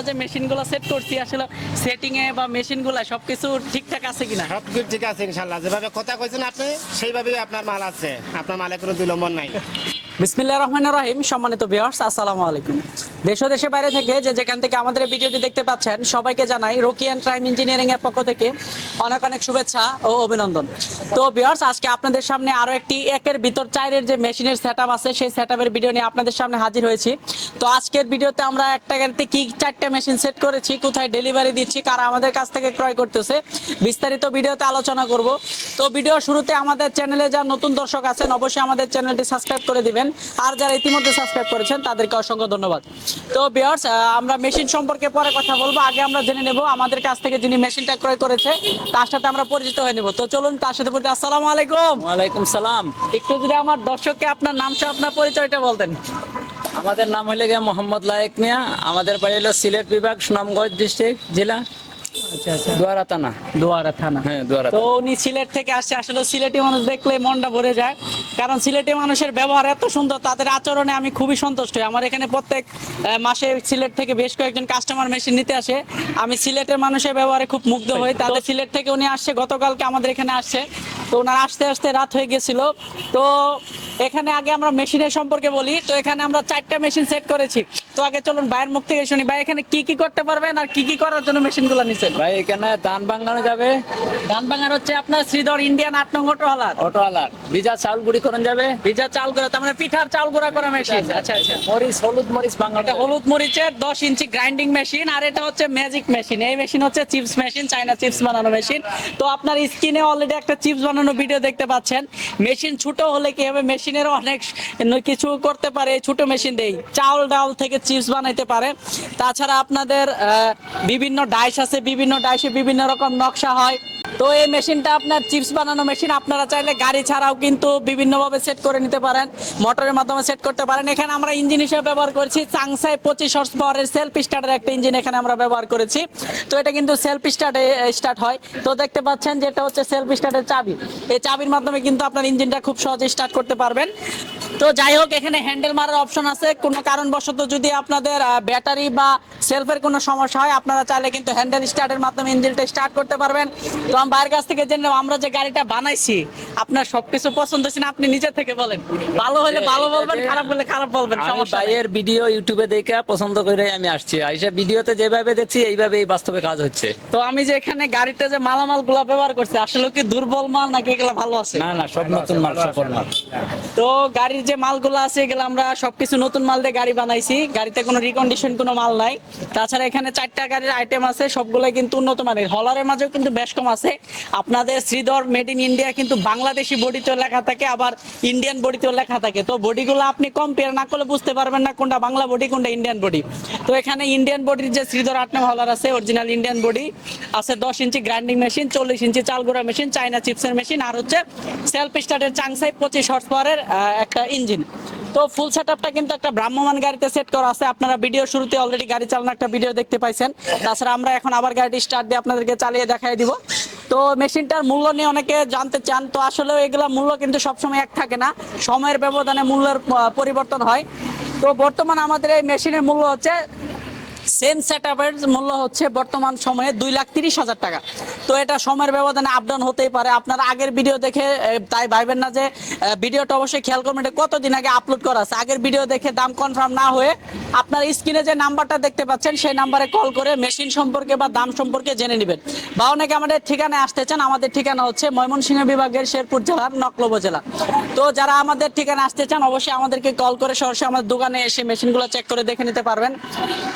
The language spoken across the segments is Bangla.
আমরা যে মেশিনগুলো সেট করছি আসলে সেটিং এ বা মেশিনগুলো সবকিছু ঠিকঠাক আছে কিনা? সব কিছু ঠিক আছে ইনশাল্লাহ, যেভাবে কথা কইছেন আপনি সেইভাবেই আপনার মাল আছে, আপনার মালে কোনো বিলম্বন নাই। বিসমিল্লাহির রহমানির রহিম। সম্মানিত ভিউয়ার্স, আসসালামু আলাইকুম। দেশ ও দেশের বাইরে থেকে যেখান থেকে আমাদের এই ভিডিওটি দেখতে পাচ্ছেন সবাইকে জানাই রকি এন্ড টাইম ইঞ্জিনিয়ারিং এর পক্ষ থেকে অনেক অনেক শুভেচ্ছা ও অভিনন্দন। তো ভিউয়ার্স, আজকে আপনাদের সামনে আরো একটি একের ভিতর চারের যে মেশিনের সেটআপ আছে সেই সেটআপের ভিডিও নিয়ে আপনাদের সামনে হাজির হয়েছি। তো আজকের ভিডিওতে আমরা একটা গাড়িতে কি চারটা মেশিন সেট করেছি, কোথায় ডেলিভারি দিচ্ছি, কারা আমাদের কাছ থেকে ক্রয় করতেছে, বিস্তারিত ভিডিওতে আলোচনা করব। তো ভিডিও শুরুতে আমাদের চ্যানেলে যারা নতুন দর্শক আছেন অবশ্যই আমাদের চ্যানেলটি সাবস্ক্রাইব করে দিবেন, আর যারা ইতিমধ্যে সাবস্ক্রাইব করেছেন তাদেরকে অসংখ্য ধন্যবাদ। তো ভিউয়ার্স, আমরা মেশিন সম্পর্কে পরে কথা বলবো, আগে আমরা জেনে নেব আমাদের কাছ থেকে যিনি মেশিনটা ক্রয় করেছে তার সাথে আমরা পরিচিত হয়ে নেব। তো চলুন তার সাথে বলতে আসসালামু আলাইকুম। ওয়ালাইকুম সালাম। একটু যদি আমার দর্শককে আপনার নাম সহ আপনার পরিচয়টা বলতেন। আমাদের নাম হইলে গিয়ে মোহাম্মদ লায়েক মিয়া, আমাদের বাড়ি হলো সিলেট বিভাগ, সুনামগঞ্জ ডিস্ট্রিক্ট, জেলা আচ্ছা আচ্ছা, দুয়ারা থানা। দোয়ারা থানা। হ্যাঁ, দোয়ারা তো উনি সিলেট থেকে আসছে। আসলে সিলেটি মানুষ দেখলে মনটা ভরে যায়, কারণ সিলেটি মানুষের ব্যবহার এত সুন্দর, তাদের আচরণে আমি খুবই সন্তুষ্ট হই। আমার এখানে প্রত্যেক মাসে সিলেট থেকে বেশ কয়েকজন কাস্টমার মেশিন নিতে আসে, আমি সিলেটের মানুষের ব্যবহারে খুব মুগ্ধ হই। তাদের সিলেট থেকে উনি আসছে, গতকালকে আমাদের এখানে আসছে। তো ওনার আসতে আসতে রাত হয়ে গেছিল। তো এখানে আগে আমরা মেশিনের সম্পর্কে বলি। তো এখানে আমরা চারটা মেশিন সেট করেছি। তো আগে চলুন ভাইয়ের মুখ থেকে শুনি, ভাই এখানে কি কি করতে পারবেন আর কি কি করার জন্য মেশিনগুলো নিছেন? ভাই এখানে ধান ভাঙানো যাবে, ধান ভাঙার হচ্ছে আপনার শ্রীধর ইন্ডিয়ান 8 নং অটোওয়ালা। অটোওয়ালার ভিজা চাউল গুঁড়ি করেন যাবে, ভিজা চাল গুঁড়া, তার মানে পিঠার চাল গুঁড়া করা মেশিন। আচ্ছা আচ্ছা, মরিচ, হলুদ মরিচ ভাঙানো এটা যাবে। হলুদ মরিচের 10 ইঞ্চি গ্রাইন্ডিং মেশিন, আর এটা হচ্ছে ম্যাজিক মেশিন। এই মেশিন হচ্ছে চিপস মেশিন, চায়না চিপস বানানো মেশিন। তো আপনার স্ক্রিনে অলরেডি একটা চিপস বানানো ভিডিও দেখতে পাচ্ছেন। মেশিন ছোট হলে কি হবে, মেশিনের অনেক কিছু করতে পারে। ছোট মেশিন দেই চাউল ডাল থেকে চিপস বানাইতে পারে। তাছাড়া আপনাদের বিভিন্ন ডাইস আছে, বিভিন্ন ডাইসে বিভিন্ন রকম নকশা হয়। তো এই মেশিনটা আপনার চিপস বানানো মেশিন, আপনারা চাইলে গাড়ি ছাড়াও কিন্তু বিভিন্নভাবে সেট করে নিতে পারেন, মোটরের মাধ্যমে সেট করতে পারেন। এখানে আমরা ইঞ্জিন হিসেবে ব্যবহার করেছি চাংসাই 25 হর্স পাওয়ারের সেলফ স্টার্টের একটা ইঞ্জিন এখানে আমরা ব্যবহার করেছি। তো এটা কিন্তু সেলফ স্টার্টে স্টার্ট হয়। তো দেখতে পাচ্ছেন যেটা হচ্ছে সেলফ স্টার্টের চাবি, এই চাবির মাধ্যমে কিন্তু আপনার ইঞ্জিনটা খুব সহজে স্টার্ট করতে পারবেন। তো যাই হোক, এখানে হ্যান্ডেল মারার অপশন আছে। কোনো কারণবশত যদি আপনাদের ব্যাটারি বা সেলফের কোনো সমস্যা হয়, আপনারা চাইলে কিন্তু হ্যান্ডেল স্টার্টের মাধ্যমে ইঞ্জিনটা স্টার্ট করতে পারবেন। তো আমি বাইরের কাছ থেকে জেনে নেব, আমরা যে গাড়িটা বানাইছি আপনার সবকিছু পছন্দ হয়েছে না? আপনি নিজে থেকে বলেন, ভালো হলে ভালো বলবেন, খারাপ হলে খারাপ বলবেন, আমি সমস্যা নাই। ভাইয়ের ভিডিও ইউটিউবে দেখে পছন্দ করে আমি আসছি, আইসা ভিডিওতে যেভাবে দেখছি এইভাবেই বাস্তবে কাজ হচ্ছে। তো আমি যে এখানে গাড়িতে যে মালামাল গুলা ব্যবহার করছি আসলে কি দুর্বল মাল নাকি এগুলা ভালো আছে? না না, সব নতুন মাল, সফল মাল। তো গাড়ির যে মালগুলো আছে এগুলো আমরা সবকিছু নতুন মাল দিয়ে গাড়ি বানাইছি, গাড়িতে কোনো রিকন্ডিশন কোনো মাল নাই। তাছাড়া এখানে চারটা গাড়ির আইটেম আছে, সবগুলাই কিন্তু উন্নত মানের। হলারের মাঝেও কিন্তু বেশ কম আছে। আপনাদের শ্রীধর মেড ইন ইন্ডিয়া কিন্তু বাংলাদেশি বডিতেও লেখা থাকে, আবার ইন্ডিয়ান বডিতেও লেখা থাকে। তো বডিগুলো আপনি কম্পেয়ার না করলে বুঝতে পারবেন না কোনটা বাংলা বডি কোনটা ইন্ডিয়ান বডি। তো এখানে ইন্ডিয়ান বডির যে শ্রীধর 8 নং হলার আছে, অরিজিনাল ইন্ডিয়ান বডি আছে, 10 ইঞ্চি গ্রাইন্ডিং মেশিন, 40 ইঞ্চি চাল গুঁড়া মেশিন, চায়না চিপসের মেশিন, আর হচ্ছে সেলফ স্টার্টের চাংসাই 25 হর্স পাওয়ারের একটা ইঞ্জিন। তো ফুল সেটআপটা কিন্তু একটা ভ্রাম্যমাণ গাড়িতে সেট করা আছে। আপনারা ভিডিও শুরুতে অলরেডি গাড়ি চালানোর একটা ভিডিও দেখতে পাইছেন। তাছাড়া আমরা এখন আবার গাড়িটি স্টার্ট দিয়ে আপনাদেরকে চালিয়ে দেখাই দিব। তো মেশিনটার মূল্য নিয়ে অনেকে জানতে চান। তো আসলে এগুলা মূল্য কিন্তু সবসময় এক থাকে না, সময়ের ব্যবধানে মূল্যের পরিবর্তন হয়। তো বর্তমান আমাদের এই মেশিনের মূল্য হচ্ছে, সেম সেটআপের মূল্য হচ্ছে বর্তমান সময়ে 2,30,000 টাকা। তো এটা সময়ের ব্যবধানে আপ ডাউন হতেই পারে। আপনারা আগের ভিডিও দেখে তাই ভাইবেন না যে ভিডিওটা অবশ্যই খেয়াল করবেন এটা কতদিন আগে আপলোড করা আছে। আগের ভিডিও দেখে দাম কনফার্ম না হয়ে আপনার স্ক্রিনে যে নাম্বারটা দেখতে পাচ্ছেন সেই নাম্বারে কল করে মেশিন সম্পর্কে বা দাম সম্পর্কে জেনে নেবেন। বা অনেকে আমাদের ঠিকানায় আসতে চান, আমাদের ঠিকানা হচ্ছে ময়মনসিংহ বিভাগের শেরপুর জেলার নকলা উপজেলা। তো যারা আমাদের ঠিকানা আসতে চান অবশ্যই আমাদেরকে কল করে সরাসরি আমাদের দোকানে এসে মেশিনগুলো চেক করে দেখে নিতে পারবেন।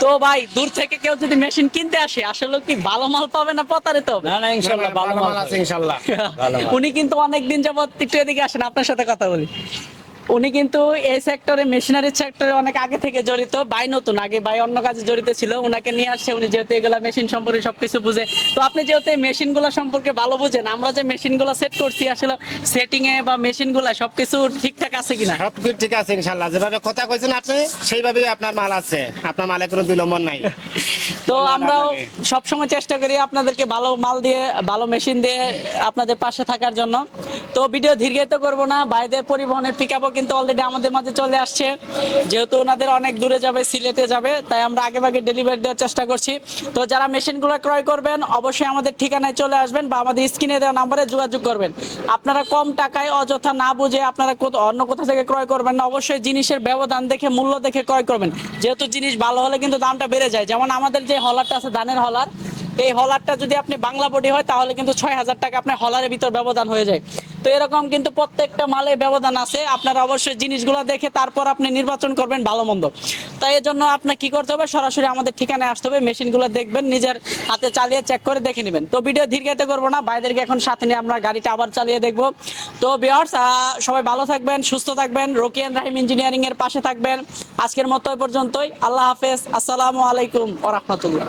তো ভাই, দূর থেকে কেউ যদি মেশিন কিনতে আসে আসলে কি ভালো মাল পাবে না প্রতারিত হবে? না না, ইনশাল্লাহ ভালো মাল আছে ইনশাল্লাহ। ভালো মাল। উনি কিন্তু অনেকদিন যাবত একটু এদিকে আসেন, আপনার সাথে কথা বলি। উনি কিন্তু এই সেক্টরে, মেশিনারি সেক্টরে অনেক আগে থেকে জড়িত। ভাই নতুন, আগে ভাই অন্য কাজে জড়িত ছিল, উনাকে নিয়ে আসছে। উনি যেহেতু এগুলা মেশিন সম্পর্কে সবকিছু বুঝে। তো আপনি যেহেতু এই মেশিনগুলো সম্পর্কে ভালো বুঝেন, আমরা যে মেশিনগুলো সেট করছি আসলে সেটিং এ বা মেশিনগুলো সবকিছু ঠিকঠাক আছে কিনা? সব কিছু ঠিক আছে ইনশাল্লাহ, যেভাবে কথা কইছেন আপনি সেইভাবেই আপনার মাল আছে, আপনার মালে কোনো বিলম্বন নাই। তো আমরাও সবসময় চেষ্টা করি আপনাদেরকে ভালো মাল দিয়ে, ভালো মেশিন দিয়ে আপনাদের পাশে থাকার জন্য। তো ভিডিও দীর্ঘায়িত করব না, ভাইদের পরিবহনের পিকআপও কিন্তু অলরেডি আমাদের মাঝে চলে আসছে। যেহেতু ওনাদের অনেক দূরে যাবে, সিলেটে যাবে, তাই আমরা আগে ভাগে ডেলিভারি দেওয়ার চেষ্টা করছি। তো যারা মেশিনগুলো ক্রয় করবেন অবশ্যই আমাদের ঠিকানায় চলে আসবেন বা আমাদের স্ক্রিনে দেওয়া নাম্বারে যোগাযোগ করবেন। আপনারা কম টাকায় অযথা না বুঝে আপনারা অন্য কোথা থেকে ক্রয় করবেন না, অবশ্যই জিনিসের ব্যবধান দেখে, মূল্য দেখে ক্রয় করবেন। যেহেতু জিনিস ভালো হলে কিন্তু দামটা বেড়ে যায়। যেমন আমাদের যে হলারটা আছে, ধানের হলার, এই হলারটা যদি আপনি বাংলা বডি হয় তাহলে কিন্তু 6,000 টাকা আপনার হলারের ভিতর ব্যবধান হয়ে যায়। তো এরকম কিন্তু প্রত্যেকটা মালে ব্যবধান আছে। আপনারা অবশ্যই জিনিসগুলো দেখে তারপর আপনি নির্বাচন করবেন ভালো মন্দ। তাই এর জন্য আপনার কি করতে হবে, সরাসরি আমাদের ঠিকানায় আসতে হবে, মেশিনগুলো দেখবেন, নিজের হাতে চালিয়ে চেক করে দেখে নেবেন। তো ভিডিও দীর্ঘায়িত করবো না, ভাইদেরকে এখন সাথে নিয়ে আমরা গাড়িটা আবার চালিয়ে দেখবো। তো ভিউয়ার্স, সবাই ভালো থাকবেন, সুস্থ থাকবেন, রকিয়ান রাহিম ইঞ্জিনিয়ারিং এর পাশে থাকবেন। আজকের মতো এই পর্যন্তই। আল্লাহ হাফেজ, আসসালামু আলাইকুম ওয়া রাহমাতুল্লাহ।